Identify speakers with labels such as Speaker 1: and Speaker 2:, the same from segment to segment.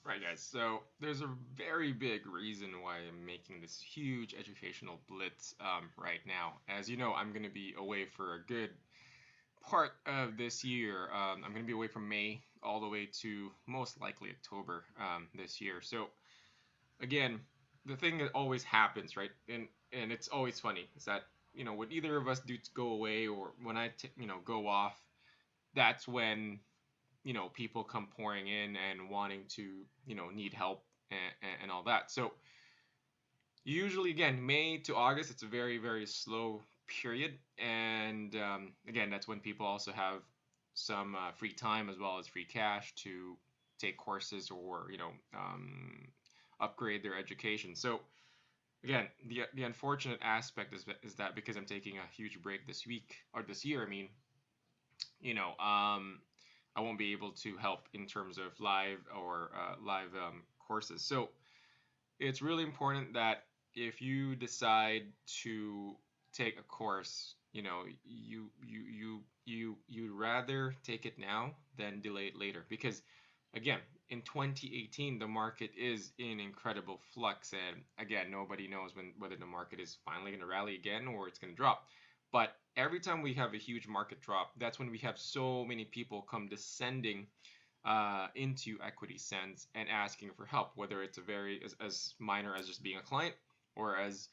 Speaker 1: Right, guys. So there's a very big reason why I'm making this huge educational blitz right now. As you know, I'm going to be away for a good part of this year. I'm going to be away from May all the way to most likely October this year. So again, the thing that always happens, right? And it's always funny is that when either of us do go away or when go off, that's when people come pouring in and wanting to need help and all that. So usually again May to August, it's a very very slow period, and again that's when people also have some free time as well as free cash to take courses or upgrade their education. So again, the unfortunate aspect is that because I'm taking a huge break this week or this year, I mean, I won't be able to help in terms of live courses. So it's really important that if you decide to take a course, you'd rather take it now than delay it later, because again, in 2018 the market is in incredible flux, and again nobody knows whether the market is finally going to rally again or it's going to drop. But every time we have a huge market drop, that's when we have so many people come descending into equity sense and asking for help, whether it's a very as minor as just being a client, or as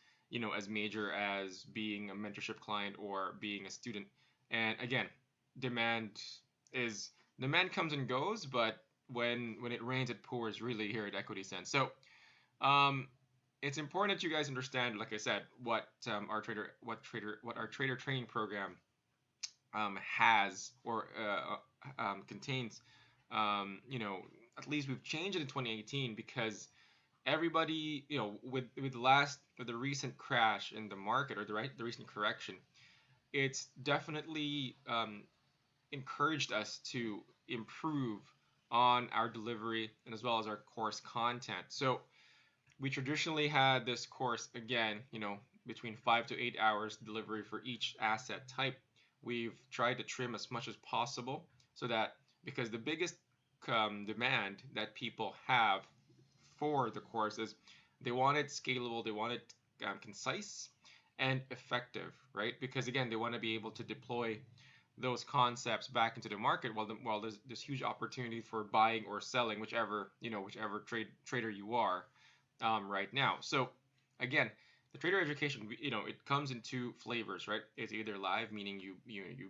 Speaker 1: major as being a mentorship client or being a student. And again, demand is demand comes and goes, but when it rains, it pours, really, here at Equity Sense. So um, it's important that you guys understand, like I said, what our trader training program has or contains. You know, at least we've changed it in 2018 because everybody, with the recent crash in the market, or the recent correction, it's definitely encouraged us to improve on our delivery and as well as our course content. So we traditionally had this course, again, between 5 to 8 hours delivery for each asset type. We've tried to trim as much as possible so that, because the biggest demand that people have for the course is they want it scalable, they want it concise and effective, right? Because again, they want to be able to deploy those concepts back into the market while there's this huge opportunity for buying or selling, whichever trader you are right now. So again, the trader education, it comes in two flavors, right? It's either live, meaning you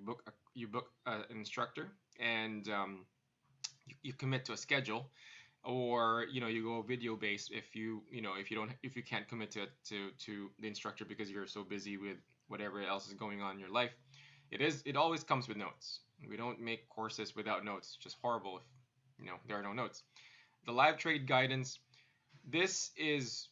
Speaker 1: book an instructor and you commit to a schedule, or you go video based if you can't commit to the instructor because you're so busy with whatever else is going on in your life. It always comes with notes. We don't make courses without notes. It's just horrible if there are no notes. The live trade guidance, this is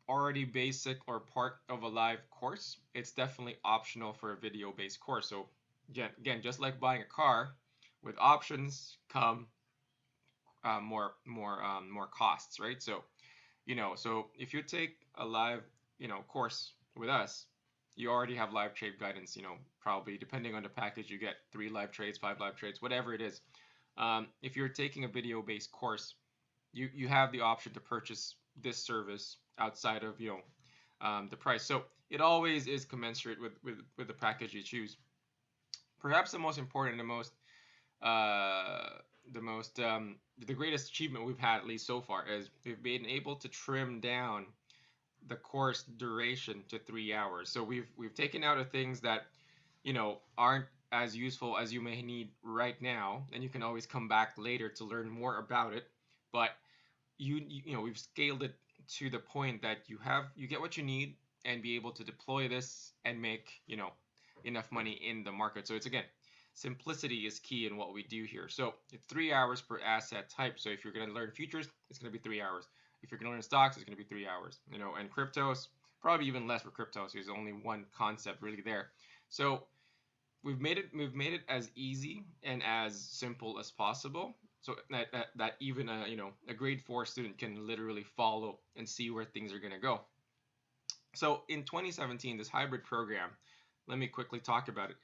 Speaker 1: already basic or part of a live course. It's definitely optional for a video based course. So again, just like buying a car, with options come more costs, right? So so if you take a live course with us, you already have live trade guidance. Probably depending on the package, you get 3 live trades, 5 live trades, whatever it is. If you're taking a video based course, you have the option to purchase this service outside of the price. So it always is commensurate with the package you choose. Perhaps the most important, uh, the greatest achievement we've had, at least so far, is we've been able to trim down the course duration to 3 hours. So we've taken out of things that aren't as useful as you may need right now, and you can always come back later to learn more about it. But we've scaled it to the point that you get what you need and be able to deploy this and make enough money in the market. So it's, again, simplicity is key in what we do here. So it's 3 hours per asset type. So if you're going to learn futures, it's going to be 3 hours. If you're going to learn stocks, it's going to be 3 hours. And cryptos, probably even less for cryptos. There's only one concept really there. So we've made it as easy and as simple as possible, so that even a grade 4 student can literally follow and see where things are going to go. So in 2017, this hybrid program, let me quickly talk about it.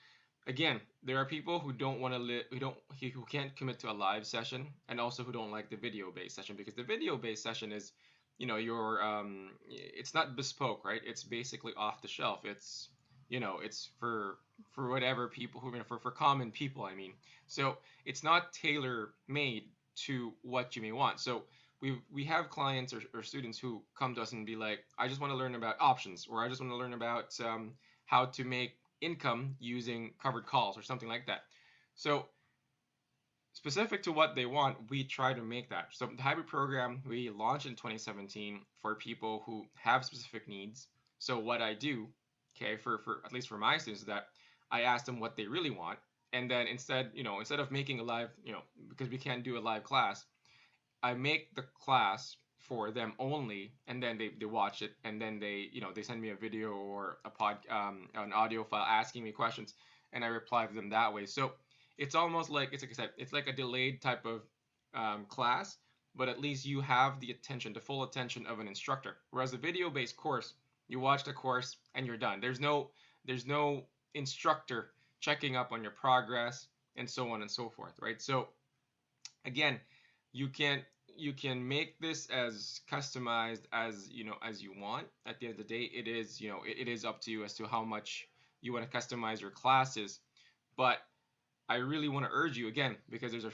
Speaker 1: again, there are people who don't want to who can't commit to a live session, and also who don't like the video based session, because the video based session is, your it's not bespoke, right? It's basically off the shelf. It's, it's for whatever people who, for common people, I mean. So it's not tailor made to what you may want. So we have clients or students who come to us and be like, I just want to learn about options, or I just want to learn about how to make income using covered calls or something like that. So specific to what they want, we try to make that. So the hybrid program we launched in 2017 for people who have specific needs. So what I do, okay, for at least for my students, is that I ask them what they really want, and then instead of making a live, because we can't do a live class, I make the class for them only, and then they watch it, and then they send me a video or an audio file asking me questions, and I reply to them that way. So it's almost like I said, it's like a delayed type of class, but at least you have the full attention of an instructor. Whereas a video-based course, you watch the course and you're done. There's no instructor checking up on your progress and so on and so forth, right? So again, you can you can make this as customized as you want. At the end of the day, it is up to you as to how much you want to customize your classes. But I really want to urge you again, because there's a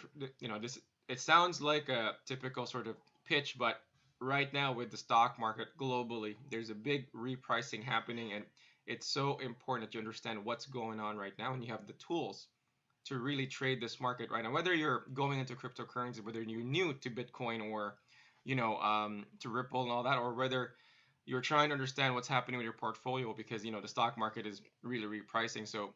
Speaker 1: this it sounds like a typical sort of pitch, but right now with the stock market globally, there's a big repricing happening, and it's so important that you understand what's going on right now, and you have the tools to really trade this market right now. Whether you're going into cryptocurrency, whether you're new to Bitcoin, or to Ripple and all that, or whether you're trying to understand what's happening with your portfolio, because the stock market is really repricing. So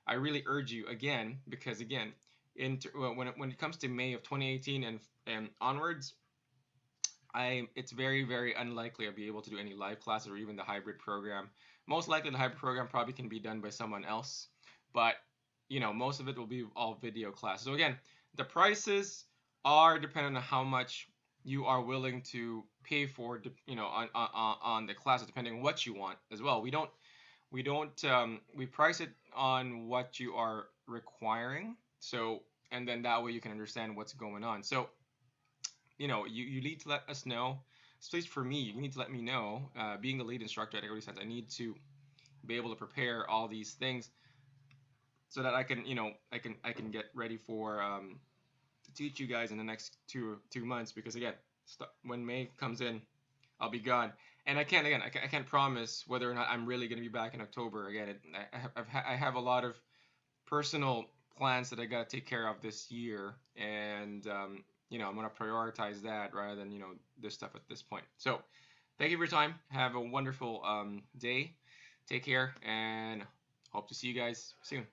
Speaker 1: I really urge you again, because again, when it comes to May of 2018 and onwards, it's very, very unlikely I'll be able to do any live classes or even the hybrid program. Most likely the hybrid program probably can be done by someone else, but most of it will be all video class. So again, the prices are dependent on how much you are willing to pay for, on the classes, depending on what you want as well. We price it on what you are requiring. So, and then that way you can understand what's going on. So you need to let us know. At least for me, you need to let me know. Being the lead instructor at Equity Sense, I need to be able to prepare all these things so that I can get ready for to teach you guys in the next two months. Because again, when May comes in, I'll be gone, and I can't promise whether or not I'm really going to be back in October again. I have a lot of personal plans that I got to take care of this year, and I'm going to prioritize that rather than this stuff at this point. So thank you for your time. Have a wonderful day. Take care, and hope to see you guys soon.